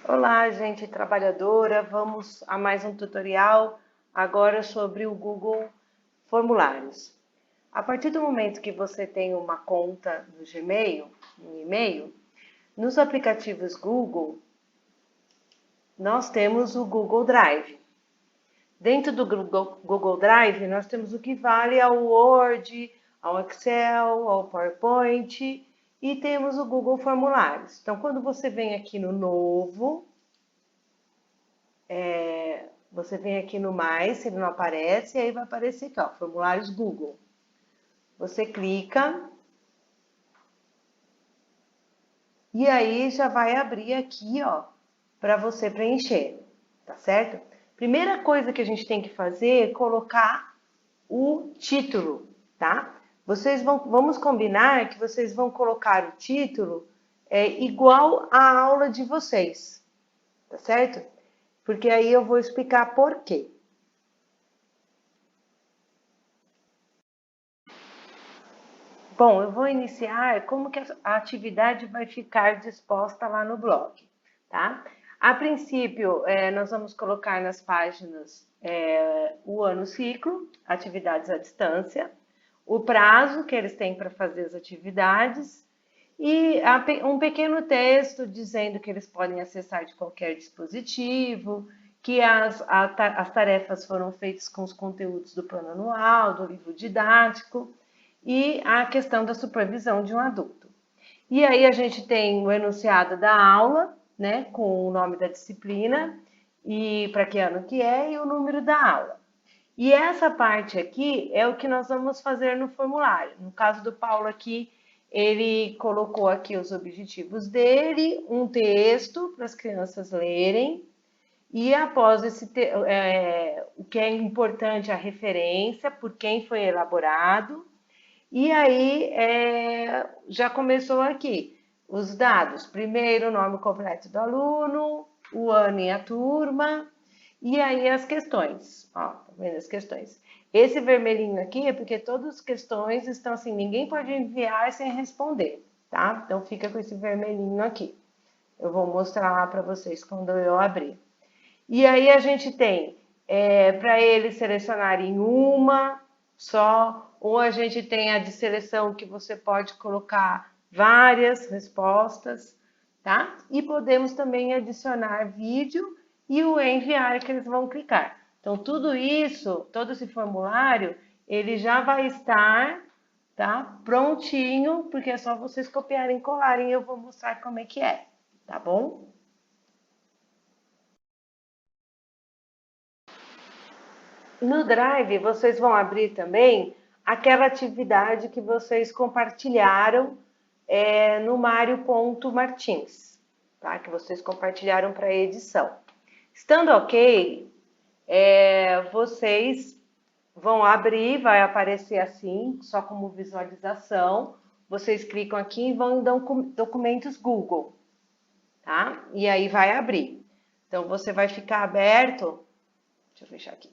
Olá, gente trabalhadora. Vamos a mais um tutorial agora sobre o Google Formulários. A partir do momento que você tem uma conta no Gmail, um e-mail, nos aplicativos Google, nós temos o Google Drive. Dentro do Google Drive, nós temos o que vale ao Word, ao Excel, ao PowerPoint e temos o Google Formulários. Então, quando você vem aqui no Novo, você vem aqui no mais, se ele não aparece, aí vai aparecer aqui, ó, formulários Google. Você clica e aí já vai abrir aqui, ó, para você preencher, tá certo? Primeira coisa que a gente tem que fazer é colocar o título, tá? Vamos combinar que vocês vão colocar o título igual à aula de vocês, tá certo? Porque aí eu vou explicar por quê. Bom, eu vou iniciar como que a atividade vai ficar disposta lá no blog, tá? A princípio, nós vamos colocar nas páginas o ano ciclo, atividades à distância, o prazo que eles têm para fazer as atividades e um pequeno texto dizendo que eles podem acessar de qualquer dispositivo, que as tarefas foram feitas com os conteúdos do plano anual, do livro didático, e a questão da supervisão de um adulto. E aí a gente tem o enunciado da aula, né, com o nome da disciplina e para que ano que é e o número da aula. E essa parte aqui é o que nós vamos fazer no formulário. No caso do Paulo aqui, ele colocou aqui os objetivos dele, um texto para as crianças lerem, e após o que é importante, a referência, por quem foi elaborado, e aí já começou aqui os dados. Primeiro, o nome completo do aluno, o ano e a turma, e aí as questões. Ó, tá vendo as questões? Esse vermelhinho aqui é porque todas as questões estão assim, ninguém pode enviar sem responder, tá? Então fica com esse vermelhinho aqui. Eu vou mostrar lá para vocês quando eu abrir. E aí a gente tem para eles selecionarem uma só, ou a gente tem a de seleção que você pode colocar várias respostas, tá? E podemos também adicionar vídeo e o enviar que eles vão clicar. Então, tudo isso, todo esse formulário, ele já vai estar, tá? Prontinho, porque é só vocês copiarem e colarem e eu vou mostrar como é que é, tá bom? No Drive, vocês vão abrir também aquela atividade que vocês compartilharam no Mário.Martins, tá? Que vocês compartilharam para edição. Estando ok, vocês vão abrir, vai aparecer assim, só como visualização. Vocês clicam aqui e vão em documentos Google, tá? E aí vai abrir. Então, você vai ficar aberto, deixa eu fechar aqui,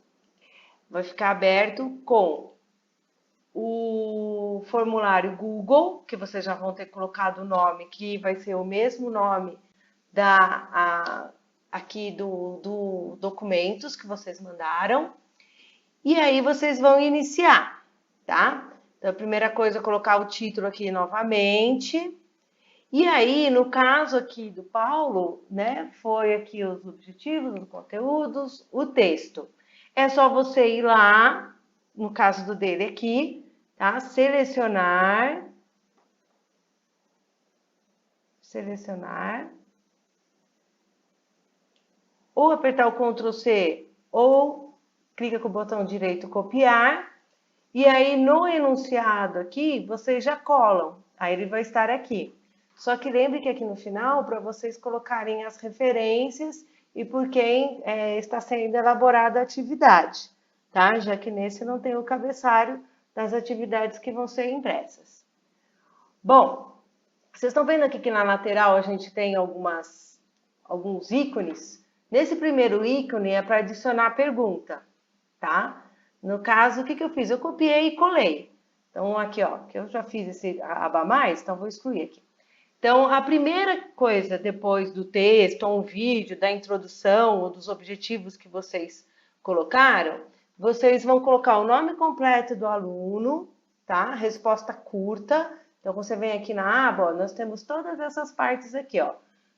vai ficar aberto com o formulário Google, que vocês já vão ter colocado o nome, que vai ser o mesmo nome aqui do documentos que vocês mandaram. E aí vocês vão iniciar, tá? Então, a primeira coisa é colocar o título aqui novamente. E aí, no caso aqui do Paulo, né, foi aqui os objetivos, os conteúdos, o texto. É só você ir lá, no caso do dele aqui, tá? Selecionar, ou apertar o Ctrl C, ou clica com o botão direito copiar, e aí no enunciado aqui, vocês já colam, aí ele vai estar aqui. Só que lembre que aqui no final, para vocês colocarem as referências e por quem está sendo elaborada a atividade, tá? Já que nesse não tem o cabeçalho das atividades que vão ser impressas. Bom, vocês estão vendo aqui que na lateral a gente tem alguns ícones? Nesse primeiro ícone é para adicionar pergunta, tá? No caso, o que eu fiz? Eu copiei e colei. Então, aqui, ó, que eu já fiz esse aba mais, então vou excluir aqui. Então, a primeira coisa depois do texto, ou um vídeo, da introdução ou dos objetivos que vocês colocaram, vocês vão colocar o nome completo do aluno, tá? Resposta curta. Então, você vem aqui na aba, ó, nós temos todas essas partes aqui, ó.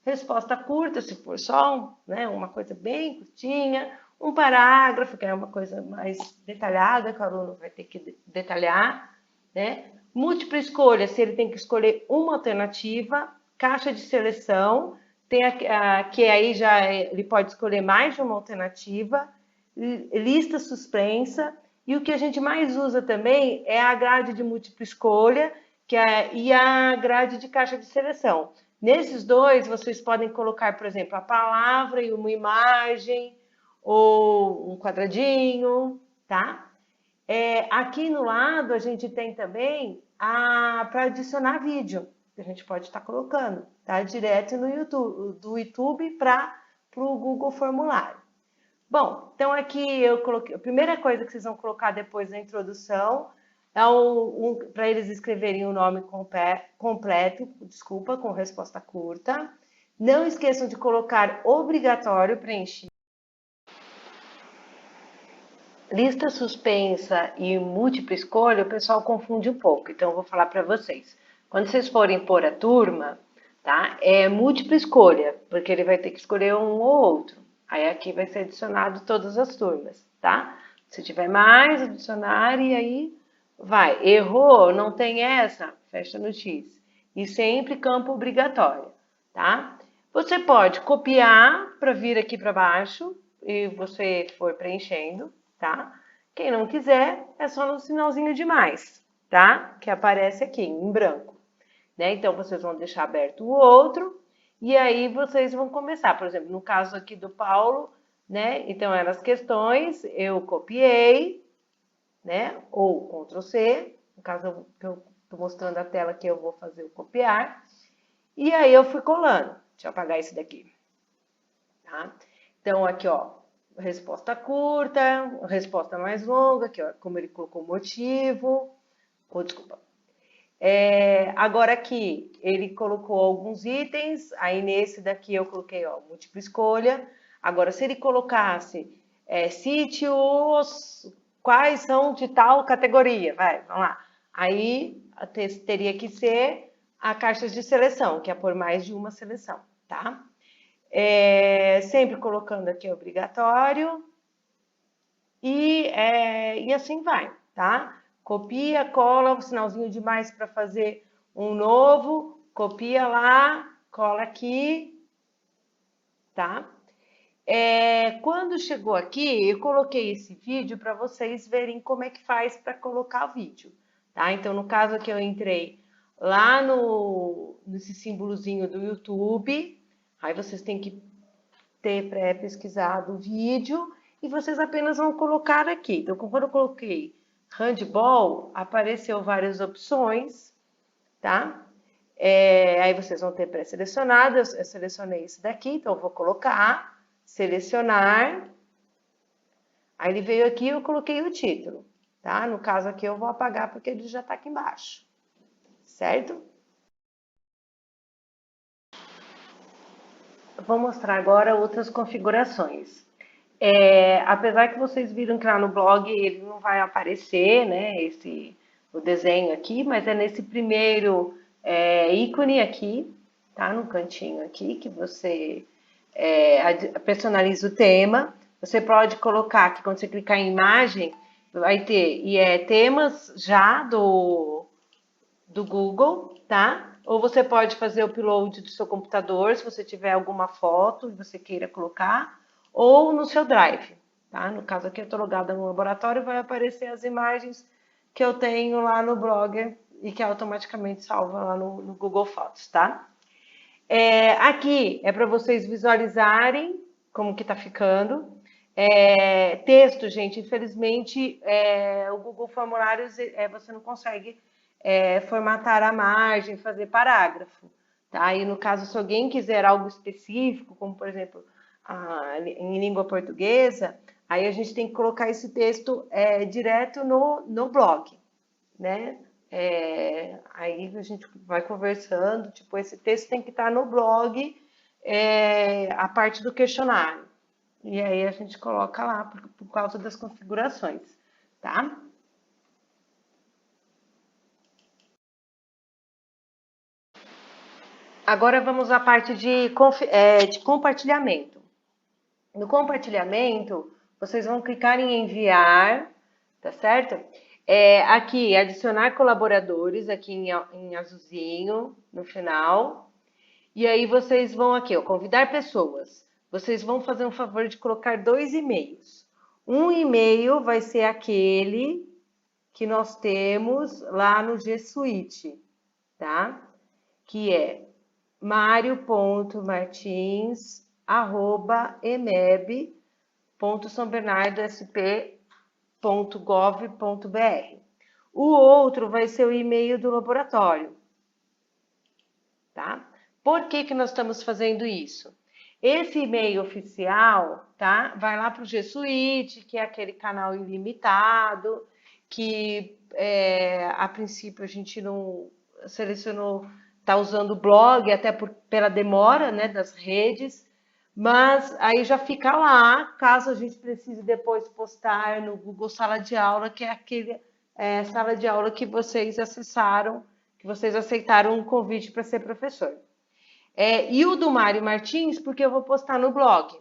Resposta curta, se for só, né, uma coisa bem curtinha, um parágrafo, que é uma coisa mais detalhada, que o aluno vai ter que detalhar, né? Múltipla escolha, se ele tem que escolher uma alternativa, caixa de seleção, tem que aí já ele pode escolher mais de uma alternativa, lista suspensa, e o que a gente mais usa também é a grade de múltipla escolha e a grade de caixa de seleção. Nesses dois, vocês podem colocar, por exemplo, a palavra e uma imagem, ou um quadradinho, tá? Aqui no lado a gente tem também para adicionar vídeo, que a gente pode estar colocando, tá? Direto no YouTube, do YouTube para o Google Formulário. Bom, então aqui eu coloquei, a primeira coisa que vocês vão colocar depois da introdução é para eles escreverem o nome completo, desculpa, com resposta curta. Não esqueçam de colocar obrigatório preenchido. Lista suspensa e múltipla escolha, o pessoal confunde um pouco, então eu vou falar para vocês. Quando vocês forem pôr a turma, tá? É múltipla escolha, porque ele vai ter que escolher um ou outro. Aí aqui vai ser adicionado todas as turmas, tá? Se tiver mais, adicionar e aí vai. Errou, não tem essa, fecha no X. E sempre campo obrigatório, tá? Você pode copiar para vir aqui para baixo e você for preenchendo, tá? Quem não quiser, é só no sinalzinho de mais, tá? Que aparece aqui em branco, né? Então, vocês vão deixar aberto o outro e aí vocês vão começar. Por exemplo, no caso aqui do Paulo, né? Então, eram as questões, eu copiei, né? Ou Ctrl C, no caso que eu estou mostrando a tela que eu vou fazer o copiar. E aí eu fui colando. Deixa eu apagar esse daqui, tá? Então, aqui, ó, resposta curta, resposta mais longa, aqui, ó, como ele colocou motivo, ou desculpa. Agora aqui, ele colocou alguns itens, aí nesse daqui eu coloquei, ó, múltipla escolha. Agora, se ele colocasse, cite os quais são de tal categoria, vamos lá. Aí, teria que ser a caixa de seleção, que é por mais de uma seleção, tá? Sempre colocando aqui obrigatório e assim vai, tá? Copia, cola, um sinalzinho de mais para fazer um novo, copia lá, cola aqui, tá? Quando chegou aqui, eu coloquei esse vídeo para vocês verem como é que faz para colocar o vídeo, tá? Então, no caso aqui, eu entrei lá nesse símbolozinho do YouTube, aí vocês têm que ter pré-pesquisado o vídeo e vocês apenas vão colocar aqui. Então, quando eu coloquei handball, apareceu várias opções, tá? Aí vocês vão ter pré-selecionado, eu selecionei esse daqui, então eu vou colocar, selecionar, aí ele veio aqui e eu coloquei o título, tá? No caso aqui eu vou apagar porque ele já tá aqui embaixo, certo? Vou mostrar agora outras configurações. Apesar que vocês viram que lá no blog ele não vai aparecer, né, o desenho aqui, mas é nesse primeiro ícone aqui, tá, no cantinho aqui, que você personaliza o tema. Você pode colocar que quando você clicar em imagem, vai ter temas já do Google, tá? Ou você pode fazer o upload do seu computador, se você tiver alguma foto e você queira colocar, ou no seu Drive, tá? No caso aqui eu estou logada no laboratório, vai aparecer as imagens que eu tenho lá no Blogger e que automaticamente salva lá no Google Fotos, tá? Aqui é para vocês visualizarem como que tá ficando. Texto, gente, infelizmente o Google Formulários você não consegue formatar a margem, fazer parágrafo, tá? E no caso, se alguém quiser algo específico, como por exemplo, em língua portuguesa, aí a gente tem que colocar esse texto direto no blog, né? Aí a gente vai conversando, tipo, esse texto tem que estar no blog, a parte do questionário. E aí a gente coloca lá por causa das configurações, tá? Agora vamos à parte de compartilhamento. No compartilhamento, vocês vão clicar em enviar, tá certo? Aqui, adicionar colaboradores, aqui em azulzinho, no final. E aí vocês vão aqui, ó, convidar pessoas. Vocês vão fazer um favor de colocar 2 e-mails. Um e-mail vai ser aquele que nós temos lá no G Suite, tá? Que é mario.martins@emeb.sambernardosp.gov.br. O outro vai ser o e-mail do laboratório, tá? Por que nós estamos fazendo isso? Esse e-mail oficial, tá? Vai lá para o G Suite, que é aquele canal ilimitado, que a princípio a gente não selecionou, tá usando o blog até pela demora, né, das redes, mas aí já fica lá, caso a gente precise depois postar no Google Sala de Aula, que é aquele sala de aula que vocês acessaram, que vocês aceitaram um convite para ser professor. E o do Mário Martins, porque eu vou postar no blog,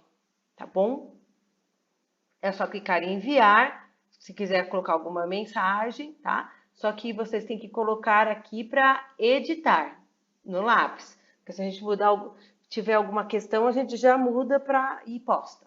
tá bom? É só clicar em enviar, se quiser colocar alguma mensagem, tá? Só que vocês têm que colocar aqui para editar no lápis. Porque se a gente tiver alguma questão, a gente já muda e posta,